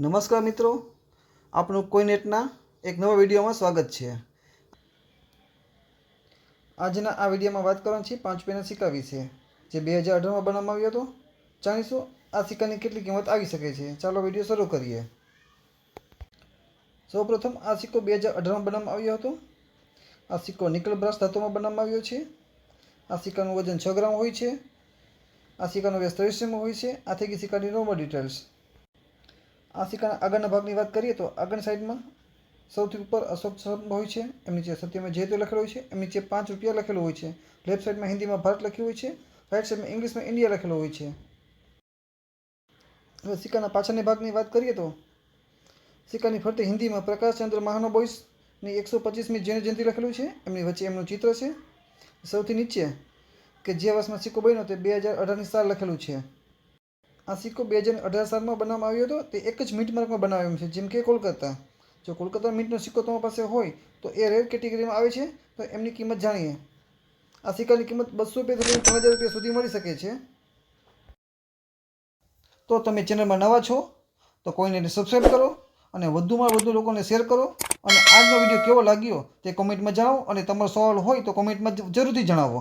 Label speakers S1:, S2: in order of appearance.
S1: નમસ્કાર મિત્રો, આપનું કોઈનેટના એક નવા વિડીયોમાં સ્વાગત છે। આજના આ વિડીયોમાં વાત કરવાની છે 5 રૂપિયાના સિક્કા વિશે, જે 2018માં બનાવવામાં આવ્યો હતો। જાણીશું આ સિક્કાની કેટલી કિંમત આવી શકે છે। ચાલો વિડીયો શરૂ કરીએ। સૌપ્રથમ આ સિક્કો 2018માં બનાવવામાં આવ્યો હતો। આ સિક્કો નિકલ બ્રાસ ધાતુમાં બનાવવામાં આવ્યો છે। આ સિક્કાનું વજન 6 ગ્રામ હોય છે। આ સિક્કાનો વ્યાસ 23 mm હોય છે। આ થઈ ગઈ સિક્કાની નોર્મલ ડિટેલ્સ। આ સિક્કાના આગળના ભાગની વાત કરીએ તો આગળની સાઈડમાં સૌથી ઉપર અશોક સ્તંભ હોય છે, એમ નીચે સત્યમેવ જયતે લખેલું હોય છે, એમ નીચે 5 રૂપિયા લખેલું હોય છે। લેફ્ટ સાઈડમાં હિન્દીમાં ભારત લખ્યું હોય છે, રાઈટ સાઈડમાં ઇંગ્લિશમાં ઇન્ડિયા લખેલું હોય છે। હવે સિક્કાના પાછળની ભાગની વાત કરીએ તો સિક્કાની ફરતે હિન્દીમાં પ્રકાશચંદ્ર મહાનબોઈસની 125મી જન્મ જયંતિ લખેલું છે, એમની વચ્ચે એમનું ચિત્ર છે। સૌથી નીચે કે જે વર્ષમાં સિક્કો બન્યો તે 2018ની સાલ લખેલું છે। આ સિક્કો 2018 સાલમાં બનાવવામાં આવ્યો હતો। તે એક જ મીન્ટ માર્કમાં બનાવ્યો છે, જેમ કે કોલકાતા। જો કોલકાતા મીન્ટનો સિક્કો તમારી પાસે હોય તો એ રેર કેટેગરીમાં આવે છે, તો એમની કિંમત જાણીએ। આ સિક્કાની કિંમત 200 રૂપિયાથી 3000 રૂપિયા સુધી મળી શકે છે। તો તમે ચેનલમાં નવા છો તો કોઈને સબસ્ક્રાઈબ કરો અને વધુમાં વધુ લોકોને શેર કરો, અને આજનો વિડીયો કેવો લાગ્યો તે કોમેન્ટમાં જણાવો, અને તમારો સવાલ હોય તો કોમેન્ટમાં જરૂરથી જણાવો।